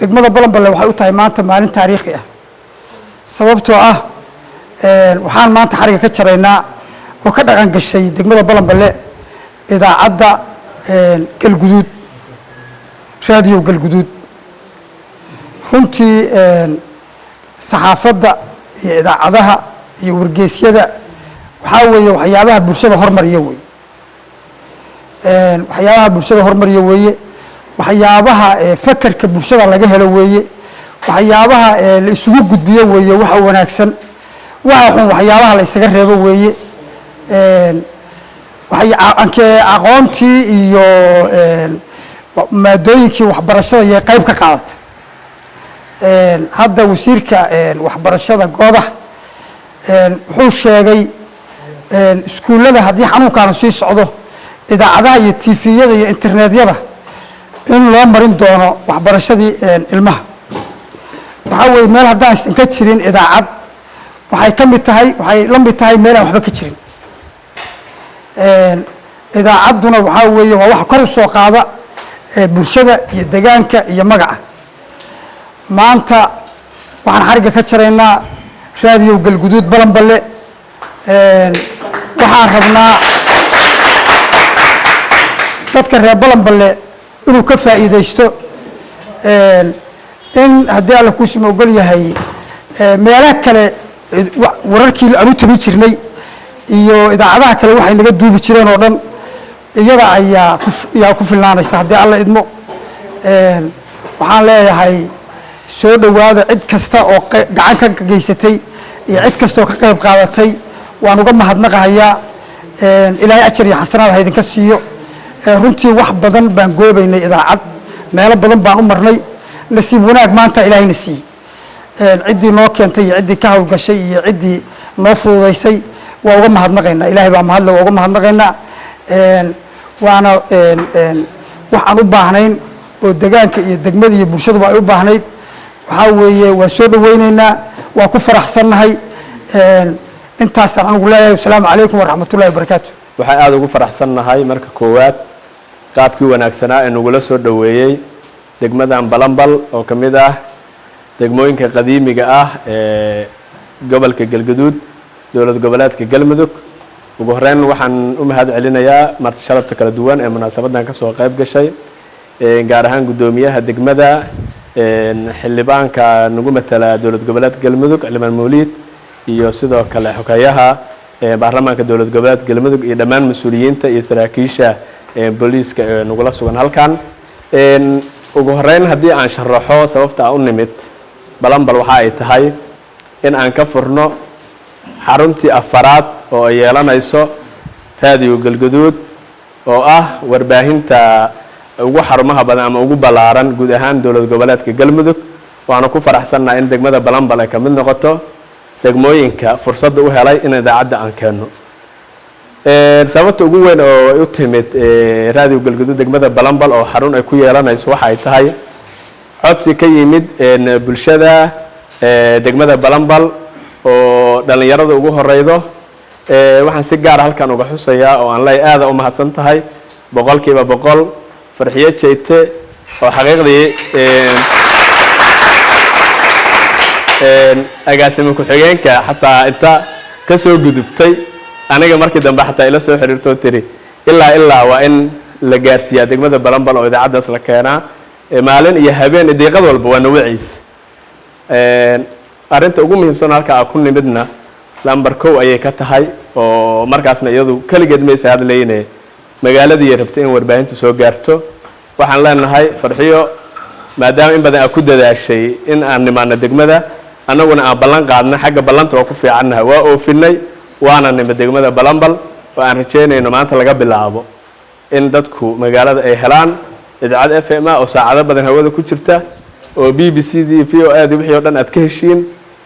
degmada Balanballe waxay u tahay maanta maalin taariikhi ah sababtoo ah waxaan maanta xariga ka jaraynaa oo ka dhaqan gashay degmada Balanballe idaacadda galguduud raadiyo galguduud runtii saxaafadda iyo idaacadaha iyo wargeysyada waxaa weeye waxyaabaha bulshada hormariya weeye waxyaabaha bulshada hormariya weeye waxyaabaha fakarka bulshada laga helo weeye waxyaabaha la isugu gudbiyo weeye waxa wanaagsan waxa xun waxyaabaha la isaga reebo weeye aqoontii iyo maadooyinkii waxbarashada iyo qayb ka qaadatay hadda wasiirka waxbarashada goodaha wuxuu sheegay iskuullada haddii xanuunkaanu sii socdo idaacadaha iyo tifiyada iyo internetyada in loo marin doono waxbarashadii ilmaha waxaa weeye meel haddaan ka jirin idaacad waxay ka mid tahay waxay la mid tahay meel aan waxba ka jirin idaacadduna waxaa weeye waa wax kor u soo qaada bulshada iyo deegaanka iyo magaca maanta waxaan xariga ka jaraynaa raadiyo galguduud Balanballe waxaan rabnaa dadka reer Balanballe inuu ka faa'iideysto in haddii alla ku sima ogol yahay meelaha kale wararkii aanu tabi jirnay iyo idaacadaha kale waxay naga duubi jireen oo dhan iyada ayaa ku filnaanaysa haddii alla idmo waxaan leeyahay soo dhawaada cid kasta oo gacan ka geysatay iyo cid kasta oo ka qayb qaadatay waan uga mahadnaqayaa ilaahay ajar iyo xasanaad ha idinka siiyo runtii wax badan baan goobaynay idaacad meelo badan baan u marnay nasiib wanaag maanta ilaahayna siiyey ciddii noo keentay iyo ciddii ka hawlgashay iyo ciddii noo fududaysay waa uga mahadnaqaynaa ilaahay baa mahadle waa uga mahadnaqaynaa waana waxaan u baahnayn oo deegaanka iyo degmada iyo bulshaduba ay u baahnayd waxaa weeye waa soo dhawaynaynaa waa ku faraxsannahay intaasaan anigu leeyahay wasalaamu calaykum waraxmatullahi wabarakaatu waxaan aada ugu faraxsannahay marka koowaad qaabkii wanaagsanaa ee nagula soo dhoweeyey degmadan Balanbal oo ka mid ah degmooyinka qadiimiga ah ee gobolka galguduud dowlad goboleedka galmudug ugu horeyn waxaan u mahad celinayaa marti sharafta kala duwan ee munaasabadan ka soo qayb gashay gaar ahaan gudoomiyaha degmada xildhibaanka nagu matala dowlad goboleedka galmudug Liman Mawlid iyo sidoo kale xogayaha baarlamaanka dowlad goboleedka galmudug iyo dhammaan mas'uuliyiinta iyo saraakiisha booliiska ee nagula sugan halkan ugu horeyn haddii aan sharaxo sababta aan u nimid Balanbal waxa ay tahay in aan ka furno xaruntii afaraad oo ay yeelanayso raadiyo galguduud oo ah warbaahinta ugu xarumaha badan ama ugu balaaran guud ahaan dowlad goboleedka galmudug waxaana ku faraxsanahay in degmada Balanbal ay ka mid noqoto degmooyinka fursadda u helay in idaacadda aan keeno sababta ugu weyn oo ay u timid raadiyo galguduud degmada Balanbal oo xarun ay ku yeelanayso waxa ay tahay codsi ka yimid bulshada degmada Balanbal oo dhalinyarada ugu horeydo waxaan si gaar ah halkan uga xusayaa oo aan leeyahay aad u mahadsan tahay boqolkiiba boqol farxiyo jeete oo xaqiiqdii agaasimo ku-xigeenka xataa inta ka soo gudubtay aniga markii dambe xataa ila soo xiriirto tiri ilaa waa in la gaarsiiyaa degmada Balanbal oo idaacadaas la keenaa maalin iyo habeen deeqad walba waa nawaciis arinta ugu muhiimsan halka ku nimidna lambar 1 ayay ka tahay oo markaasna iyadu kaligeed meesha hadleeyeen magaaladii rabtay in warbaahintu soo gaarto waxaan leenahay farxiyo maadaama in badan ku dadaashay in aan nimaano degmada annaguna aan ballan qaadna xagga ballanta waa ku fiicannahay waa oofinay waana nimid degmada Balanbal oo aan rajeynayno maanta laga bilaabo in dadku magaalada ay helaan idaacad FM oo saacado badan hawada ku jirta oo BBC VOA wixii oo dhan aad ka heshiin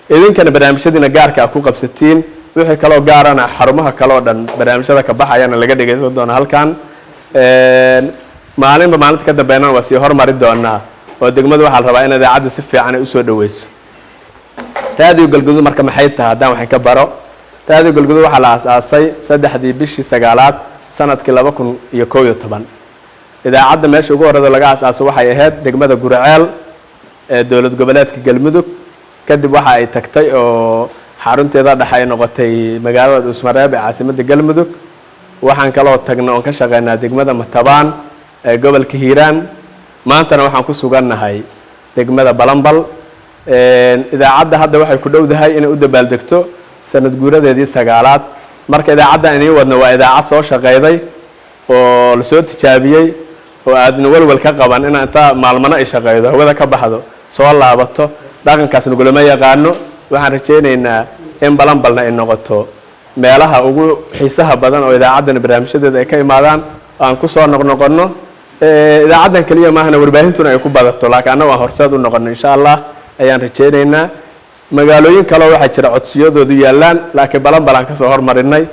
idinkana barnaamijyadiina gaarka ku qabsatiin wixii kale oo gaarana xarumaha kale oo dhan barnaamijyada ka baxayana laga dhigayso doona halkan maalinba maalinta ka dambeeyana waa sii hormari doonaa oo degmadu waxa la rabaa in idaacadda si fiican ay u soo dhaweyso raadiyo galguduud marka maxay tahay hadaan waxaan ka baro raadiyo galguduud waxa la aasaasay 3 bishii 9aad sanadkii 2011 idaacadda meesha ugu horreeyay laga aasaasay waxay ahayd degmada Guraceel dowlad goboleedka galmudug kadib waxa ay tagtay oo xarunteeda dhexe ay noqotay magaalada Dhuusmareeb ee caasimadda galmudug waxaan kaloo tagnay oo ka shaqeynaa degmada Matabaan ee gobolka Hiiraan maantana waxaan ku sugannahay degmada Balambal idaacadda hadda waxay ku dhowdahay inay u dabaaldegto sanad guuradeedii 9aad marka idaacadda inay wadno waa idaacad soo shaqeeyday oo la soo tijaabiyay oo aadna walwal ka qaban in inta maalmana ay shaqeeydo hawada ka baxdo soo laabato dhaqankaas nugulama yaqaano waxaan rajaynaynaa in Balambalna ay noqoto meelaha ugu xiisaha badan oo idaacaddan barnaamijyadeeda ay ka imaadaan aan ku soo noqnoqono idaacaddan kaliya maahna warbaahintuna ay ku badato laakiin annagu aan horseed u noqono insha Allah ayaan rajaynaynaa magaalooyin kale waxa jira codsiyadoodu yaalaan laakiin Balambal aan ka soo hormarinay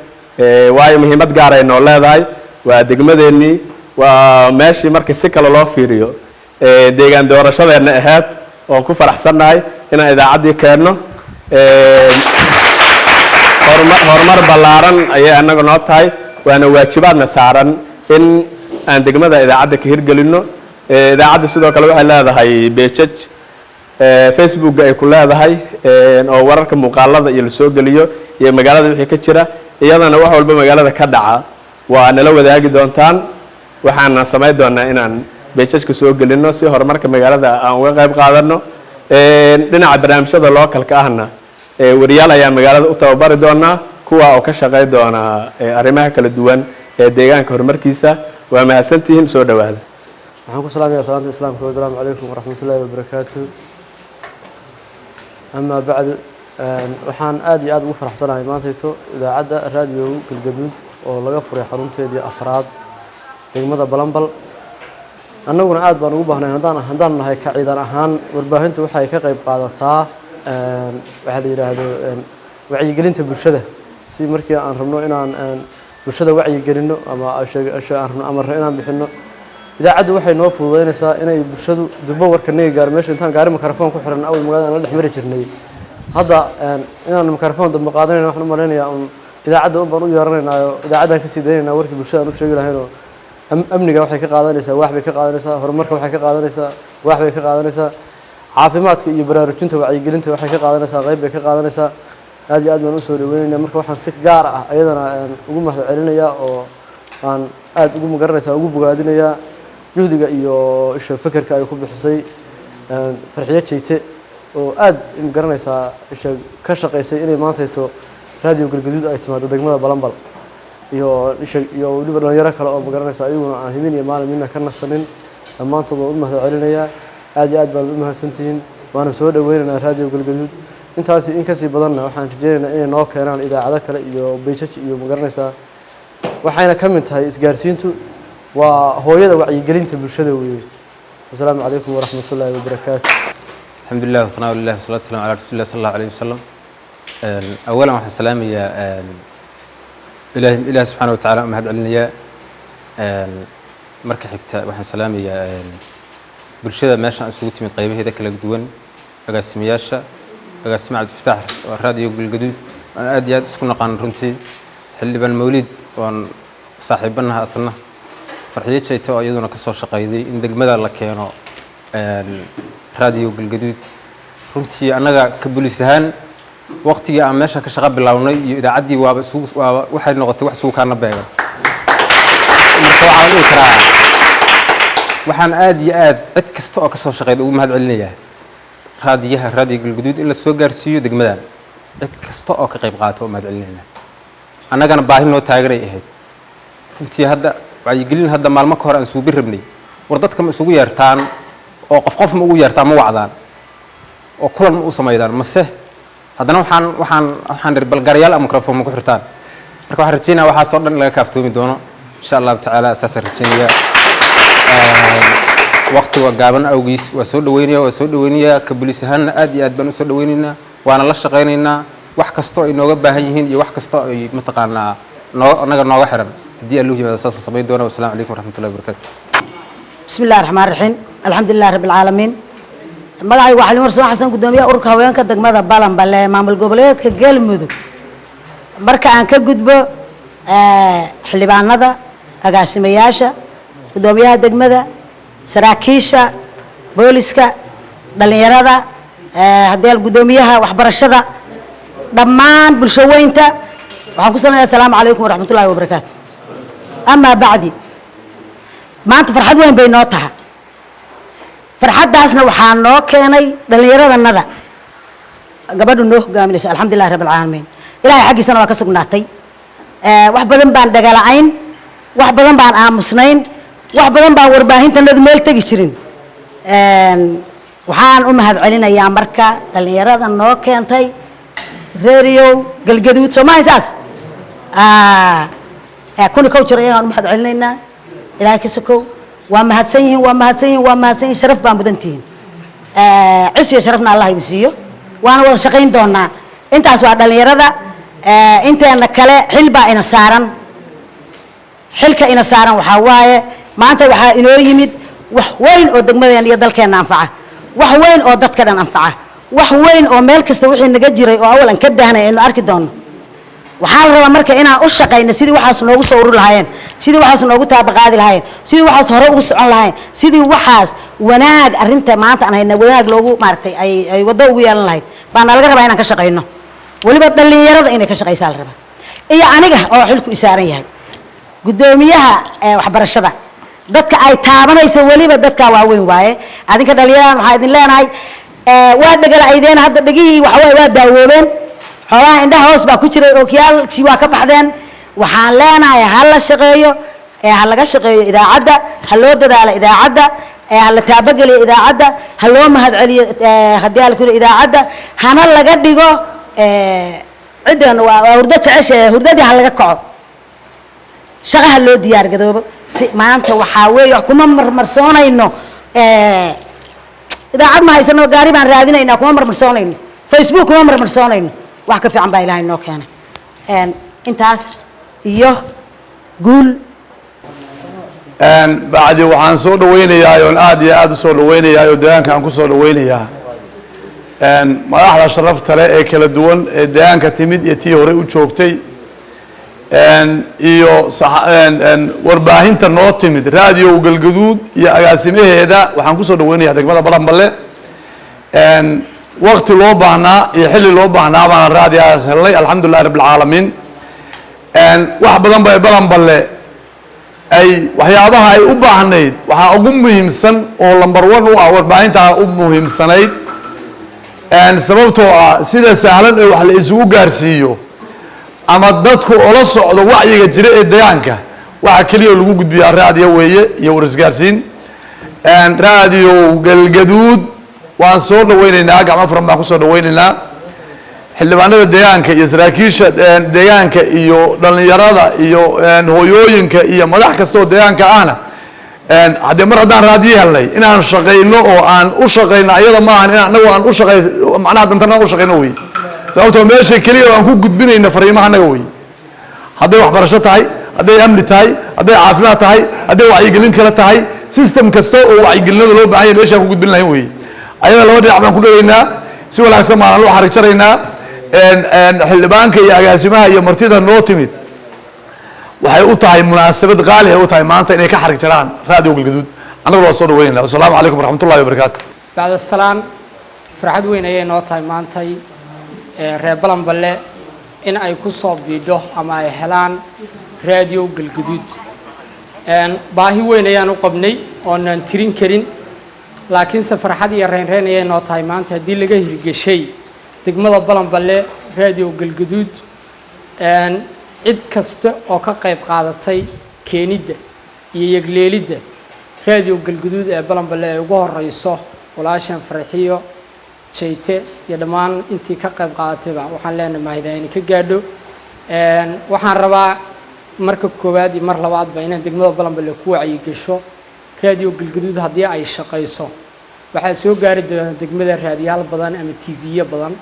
waayo muhiimad gaar ah ay noo leedahay waa degmadeennii waa meeshii markii si kale loo fiiriyo deegaan doorashadeena ahayd oo ku faraxsanahay inaan idaacaddii keenno horumar ballaaran ayay annaga noo tahay waana waajibaadna saaran in aan degmada idaacadda ka hirgelino idaacadda sidoo kale waxay leedahay beejaj Facebook ay ku leedahay oo wararka muuqaalada iyo la soo geliyo iyo magaalada wixii ka jira iyadana wax walba magaalada ka dhaca waa nala wadaagi doontaan waxaan sameey doonaa inaan beejajka soo gelino si horumarka magaalada aan uga qayb qaadano dhinaca barnaamijyada localka ahna wariyaal ayaa magaalada u tababari doonaa kuwa oo ka shaqeey doona arrimaha kala duwan ee deegaanka horumarkiisa waa mahadsantihiin soo dhawaada waxaan ku salaamayaa salaanta islaamka wa salaamu calaykum waraxmatullaahi wabarakaatuh ama bacdu waxaan aad iyo aad ugu faraxsanahay maantayto idaacadda raadiyo galgaduud oo laga furay xarunteedii afraad degmada Balambal annaguna aad baan ugu baahnay haddaan nahay ka ciidan ahaan warbaahintu waxay ka qayb qaadataa waxa la yiraahdo wacyigelinta bulshada si markii aan rabno inaan bulshada wacyigelino ama aan rabno amarno inaan bixino idaacaddu waxay noo fududeynaysaa inay bulshadu durba warka naga gaar meesha intaan gaari mikrafoon ku xiran awal magaalada la dhex mari jirnay hadda inaan mikrafoon damba qaadanayna waxaan u maleynayaa idaacadda baan u yeeranaynaa idaacaddan ka sii daynaynaa warkii bulshada aan u sheegi lahaynoo amniga waxay ka qaadanaysaa wax bay ka qaadanaysaa horumarka waxay ka qaadanaysaa wax bay ka qaadanaysaa caafimaadka iyo baraarujinta wacyigelinta waxay ka qaadanaysaa qayb bay ka qaadanaysaa aad iyo aad baan u soo dhaweynaynaa marka waxaan si gaar ah ayadana ugu mahadcelinayaa oo aan aad ugu magaranaysaa ugu bogaadinayaa juhdiga iyo isha fikirka ay ku bixisay farxiyo jeyte oo aad magaranaysaa isha ka shaqeysay inay maantayto raadiyo galgaduud ay timaado degmada Balambal iyo weliba dhalinyaro kale oo magaranaysa ayaguna aan himin iyo maalin midna ka nasanin dhammaantood waan u mahadcelinayaa aad iyo aad baan u mahadsantihiin waana soo dhaweynaynaa raadiyo galgaduud intaasi in kasii badanna waxaan rajeynaynaa inay noo keenaan idaacado kale iyo beejaj iyo magaranaysaa waxayna ka mid tahay isgaarsiintu waa hooyada wacyigelinta bulshada weeye wasalaamu calaykum waraxmatullaahi wabarakaatu alxamdulilah wasanaa lilah wasalaatu wasalaamu calaa rasuulilah sala allahu alayhi wasalam awalan waxaan salaamayaa إله سبحانه وتعالى مهد علنيا مركز حكتا وحن سلامي برشة ماشى سوتي من قريبه ذاك الجدوان أقسم ياشا أقسم عبد الفتاح والراديو بالجدود أنا أدي سكون قان رنتي حلي بن مولد وان صاحبنا أصلنا فرحية شيء تو أيضا كسر شقايدي إن دقمدا الله كانوا راديو بالجدود رنتي أنا كبوليسهان waqtigii aan meesha ka shaqo bilownay iyo idaacaddii waxay noqotay wax suukaana beegan waxaan aad iyo aad cid kasta oo ka soo shaqeeyay ugu mahad celinayaa raadiyo galgaduud in la soo gaarsiiyo degmadan cid kasta oo ka qayb qaato oo mahad celinayna annagana baahi noo taageeray ahayd runtii hadda wacyigelin hadda maalmo ka hor aan suubi rabnay war dadka ma isugu yeertaan oo qof ma ugu yeertaan ma wacdaan oo kulan ma u sameeyaan mase haddana waxaan balgarayaal ama mikrafoon ku xirtaan marka waxaan rajeynayaa waxaas oo dhan laga kaaftoomi doono insha Allah tacaala asaas rajeynayaa waqtiga gaaban awgiis waa soo dhaweynayaa ka booliis ahaan aad iyo aad baan u soo dhaweynaynaa waana la shaqeynaynaa wax kasta oo inooga baahan yihiin iyo wax kasta oo ay mataqaanaa anaga nooga xiran haddii Allah yimaado asaas sameey doona wassalaamu calaykum waraxmatullaahi wabarakaatuh bismillaahir rahmaanir rahiim alxamdulillahi rabbil caalamiin magacaygu waxaa limar soo xasan gudoomiyaha ururka haweenka degmada Balambal ee maamul goboleedka Galmudug marka aan ka gudbo xildhibaanada agaasimayaasha gudoomiyaha degmada saraakiisha booliska dhalinyarada haddii gudoomiyaha waxbarashada dhammaan bulshaweynta waxaan ku salaamaa assalaamu calaykum waraxmatullaahi wabarakaatu amaa bacdi maanta farxad weyn bay noo tahay farxaddaasna waxaa noo keenay dhallinyaradanada gabadhu noo hogaaminayso alxamdulillahi rabbil caalamiin ilaahay xaggiisana waa ka sugnaatay wax badan baan dhagala-ayn wax badan baan aamusnayn wax badan baan warbaahintanadu meel tegi jirin waxaan u mahad celinayaa marka dhallinyarada noo keentay reeriyow galgaduud soo mahay saas kuni kow jir ayagaan u mahad celinaynaa ilaahay ka sokow waa mahadsan yihiin waa mahadsan yihiin waa mahadsan yihiin sharaf baan mudan tihiin cis iyo sharafna allah idin siiyo waana wada shaqayn doonaa intaas waa dhallinyarada inteena kale xil baa ina saaran xilka ina saaran waxaa waaye maanta waxaa inoo yimid wax weyn oo degmadeena iyo dalkeena anfaca wax weyn oo dadka dhan anfaca wax weyn oo meel kasta wixii naga jiray oo awal aan ka daahnay aynu arki doono waxaa la rabaa marka inaan u shaqayno sidii waxaas noogu soo urur lahaayeen sidii waxaas noogu taabaqaadi lahaayeen sidii waxaas hore ugu socon lahaayeen sidii waxaas wanaag arrinta maanta aan hayna wanaag loogu maaragtay ay waddo ugu yeelan lahayd baana laga rabaa inaan ka shaqayno weliba dhallinyarada inay ka shaqaysaa la rabaa iyo aniga oo xilku isaaran yahay gudoomiyaha waxbarashada dadka ay taabanaysa weliba dadka waaweyn waaye adinka dhallinyarada waxaa idin leenahay waa dhegala aydeen hadda dhegihii waxawaaye waa daawoobeen xoolaha indhaha hoos baa ku jiray ookiyaalkii waa ka baxdeen waxaan leenahay ha la shaqeeyo ha laga shaqeeyo idaacadda ha loo dadaalo idaacadda ha la taabageliyo idaacadda ha loo mahad celiyo haddii ala kuli idaacadda hana laga dhigo ciddan waa hurdo jecesha hurdadii ha laga kaco shaqaha loo diyaar gadoobo si maanta waxaa weeye kuma marmarsoonayno idaacad ma haysano gaari baan raadinaynaa kuma marmarsoonayno facebook kuma marmarsoonayno wax ka fiican baa ilaahay noo keenay intaas iyo guul bacdi waxaan soo dhawaynayaa oon aad iyo aad u soo dhawaynayaa oo deegaanka aan ku soo dhawaynayaa madaxda sharafta leh ee kala duwan ee deegaanka timid iyo tii hore u joogtay iyo warbaahinta noo timid raadiyo galgaduud iyo agaasimaheeda waxaan ku soo dhawaynayaa degmada balanballe waqti loo baahnaa iyo xilli loo baahnaa baana raadiyaas helnay alxamdulillahi rabbil caalamiin wax badan bay balanballe ay waxyaabaha ay u baahnayd waxaa ugu muhiimsan oo lambar one u ah warbaahintaa u muhiimsanayd sababtoo ah sida sahlan ee wax la isugu gaarsiiyo ama dadku ola socdo wacyiga jira ee deegaanka waxa keliya lagu gudbiyaa raadiyo weeye iyo warisgaarsiin raadiyo galgaduud waan soo dhawaynaynaa gacmo furan baan ku soo dhawaynaynaa xildhibaanada deegaanka iyo saraakiisha deegaanka iyo dhallinyarada iyo hooyooyinka iyo madax kasta oo deegaanka ahna haddee mar haddaan raadiyo helnay inaan shaqayno oo aan u shaqayno ayada maahan in anagu aan u shaqay macnaha dantarnaan u shaqayno wey sababtoo meesha keliya aan ku gudbinayno fariimaha annaga wey hadday waxbarasho tahay hadday amni tahay hadday caafimaad tahay hadday wacyigelin kale tahay system kasta oo wacyigelinada loo baahan yahay meeshaan ku gudbin lahayn wey ayada laba dhinac baan ku dhagaynaa si wanaagsan baan loo xarig jaraynaa xildhibaanka iyo agaasimaha iyo martida noo timid waxay u tahay munaasabad qaali ay u tahay maanta inay ka xarig jaraan raadiyo galgaduud annaguna waa soo dhaweynayna wasalaamu calaykum waraxmatullahi wabarakaatu bacda salaan farxad weyn ayay noo tahay maantay reer balanballe in ay ku soo biidho ama ay helaan raadiyo galgaduud baahi weyn ayaan u qabnay oonaan tirin karin laakiinse farxad iyo reynreyn ayay noo tahay maanta haddii laga hirgeshay degmada balanballe raadiyo galgaduud cid kasta oo ka qayb qaadatay keenidda iyo yegleelidda raadiyo galgaduud ee balanballe ay ugu horeyso walaashan farxiyo jayte iyo dhammaan intii ka qayb qaadatayba waxaan leenahay mahadayni ka gaadho waxaan rabaa marka koowaad iyo mar labaadba inaan degmada balanballe ku wacyigasho raadiyo galgaduud haddii ay shaqayso waxaa soo gaari doona degmada raadiyaal badan ama tv-yo badan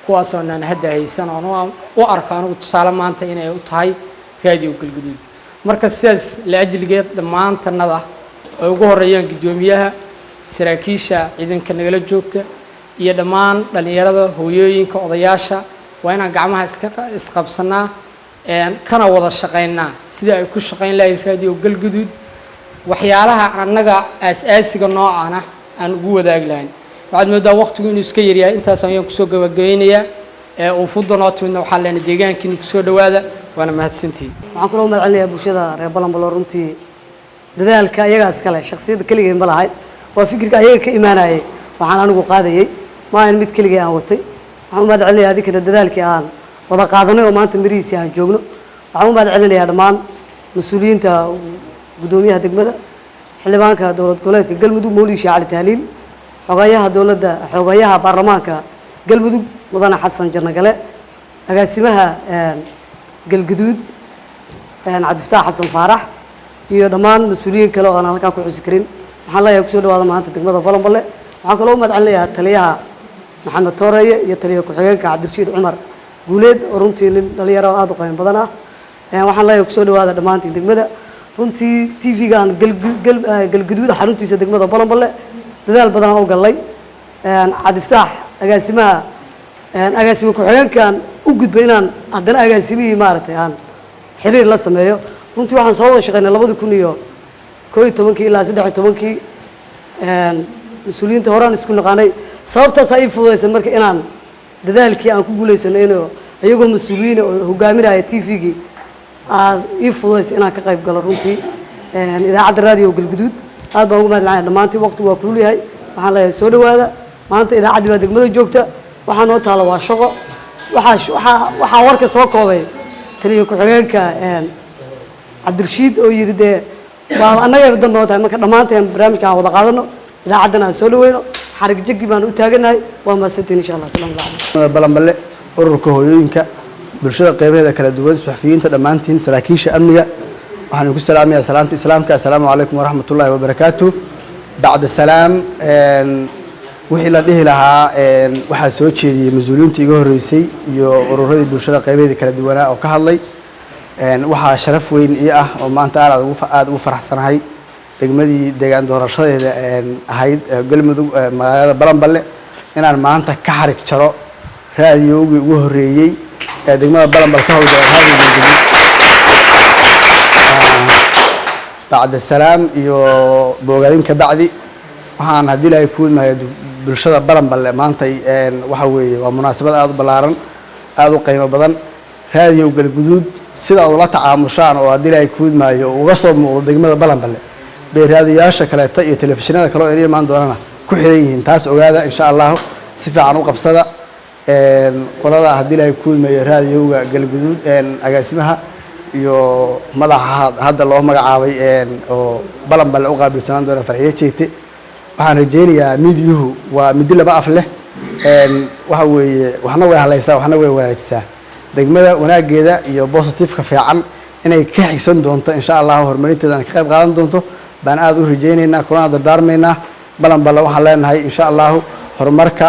kuwaasoo naan hadda haysan oon u arko anigu tusaale maanta inay u tahay raadiyo galgaduud marka sidaas la ajligeed dhammaantanada ay ugu horeeyaan guddoomiyaha saraakiisha ciidanka nagala joogta iyo dhammaan dhallinyarada hooyooyinka odayaasha waa inaan gacmaha isqabsanaa kana wada shaqaynaa sidii ay ku shaqayn lahayd raadiyo galgaduud waxyaalaha annaga aas-aasiga noocaana aan ugu wadaagi lahayn waxaad moodaa waqtigu inuu iska yaryahay intaas ayaan kusoo gabagabeynayaa uu fudo noo timidna waxaan leenahay deegaankiina kusoo dhawaada waana mahadsantihiin waxaan kaloo mahadcelinayaa bulshada reer Balanbal runtii dadaalka ayaga iskale shakhsiyada kaliya ma lahayd waa fikirka ayaga ka imaanayay waxaan anigu qaadayay ma aan mid kaliya aan watay waxaan mahadcelinayaa adikana dadaalkii aan wada qaadanay oo maanta mirihiisa aan joogno waxaan mahadcelinayaa dhammaan mas'uuliyiinta gudoomiyaha degmada xildhibaanka dowlad goboleedka Galmudug Mawlid Sheekh Cali Tahliil xogayaha baarlamaanka Galmudug mudane Xasan Jarnagale agaasimaha Galgaduud Cabdifataax Xasan Faarax iyo dhammaan mas'uuliyiin kale oo aan halkaan ku xusi karin waxaan leeyahay kusoo dhawaada maanta degmada Balanbal waxaan kaloo mahadcelinayaa taliyaha Maxamed Tooreeye iyo taliyaha ku-xigeenka Cabdirashiid Cumar Guuleed oo runtii nin dhalinyaro aad u qiimo badan ah waxaan leeyahay kusoo dhawaada dhammaantiin degmada runtii TV-gaan Galgaduud xaruntiisa degmada Balanbal dadaal badan oo galay Cabdifataax agaasima ku-xigeenkan u gudbay inaan haddana agaasimihii maaragtay aan xiriir la sameeyo runtii waxaan soo wada shaqeynay 2011 ilaa 13 mas'uuliyiinta horaan isku naqaanay sababtaas ay fududeysan marka inaan dadaalkii aan ku guuleysanay inuu ayagoo mas'uuliyiin oo hogaaminaya TV-gii ii fududeysay inaan ka qayb galo runtii idaacadda raadiyo Galgaduud aad baan ugu mahadcelinayaa dhammaantiin waqti waa kulul yahay waxaan leeyahay soo dhawaada maanta idaacaddii baa degmada joogta waxaa noo taalo waa shaqo waxaa warka soo koobay taliya ku-xigeenka Cabdirashiid oo yiri dee waa annaga badan noo tahay marka dhammaanteen barnaamijka aan wada qaadano idaacaddana aan soo dhaweyno xarig jagi baan u taaganahay waa mahadsantiin insha Allah salaam alaykum Balanbal ururka hooyooyinka bulshada qeybaheeda kala duwan suxufiyiinta dhammaantiin saraakiisha amniga waxaan ku salaamayaa salaamta islaamka assalaamu calaykum waraxmatullaahi wabarakaatuh bacda salaam wixii la dhihi lahaa waxaa soo jeediyey mas-uuliyiintii iga horreysay iyo ururadii bulshada qeybaheeda kala duwanaa oo ka hadlay waxaa sharaf weyn ii ah oo maanta aad ugu faraxsanahay degmadii deegaan doorashadeeda ahayd Galmudug magaalada Balanbal inaan maanta ka xarig jaro raadiyowgii ugu horreeyey ee degmada Balanbal ka howlgala raadiyo bacda salaam iyo boogaadin ka bacdi waxaan haddii ilaahay ku idmaayo bulshada Balanbal maanta waxa weeye waa munaasabad aad u ballaaran aad u qiimo badan raadiyo Galgaduud sida uu la tacaamushaan oo haddii ilaahay ku idmaayo uga soo muuqdo degmada Balanbal bay raadiyaasha kaleeto iyo telefishinada kale oo imaan doonana ku xiran yihiin taas ogaada insha Allah si fiican u qabsada qolada haddii ilaahay ku idmaayo raadiyowga Galgaduud agaasimaha iyo madaxa hadda loo magacaabay oo Balanbal u qaabilsanaan doona Farxiye Jeete waxaan rajeynayaa midiyuhu waa midi laba af leh waxa weeye waxna way halaysaa waxna way wanaajisaa degmada wanaageeda iyo positive-ka fiican inay ka xigsan doonto insha Allah horumarinteeda ka qayb qaadan doonto baan aad u rajeynaynaa kuna dardaarmaynaa Balanbal waxaan leenahay insha Allah horumarka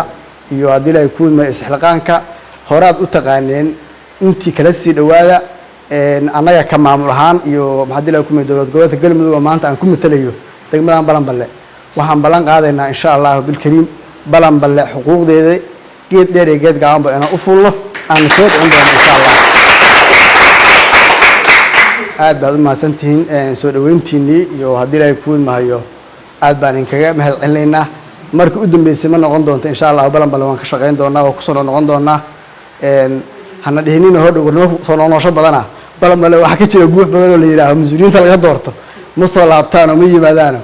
iyo haddii ay ku idmay isxilqaanka horaad u taqaaneen intii kala sii dhawaada annaga ka maamul ahaan iyo haddii ay ku idmay dowlad goboleedka Galmudug oo maanta aan ku matalayo degmadan Balanbal waxaan ballan qaadaynaa insha Allah bil kariim Balanbal xuquuqdeeda geed dheer iyo geed gaaban baa inaan u fullo aan soo dhicin doono insha Allah aad baad u mahadsantihiin soo dhaweyntiinii iyo haddii ay ku idmaayo aad baan inkaga mahadcelinaynaa markii u dambeysay ma noqon doonto insha Allah Balanbal waan ka shaqeyn doonaa oo ku soo noqon doonaa hana dhihinina hor dhaw soo noqosho badana Balanbal waxa ka jira guux badan oo la yiraahdo mas'uuliyiinta laga doorto ma soo laabtaan oo ma yimaadaan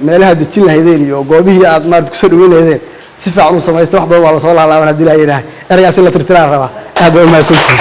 meelaha dejin lahaydeen iyo goobihii aad maarad ku soo dhaweyn lahaydeen si fiican u sameeyay wax badan waa la soo laalaaban haddii la yiraahdo eraygaas la tirtiraa raba aad u mahadsantihiin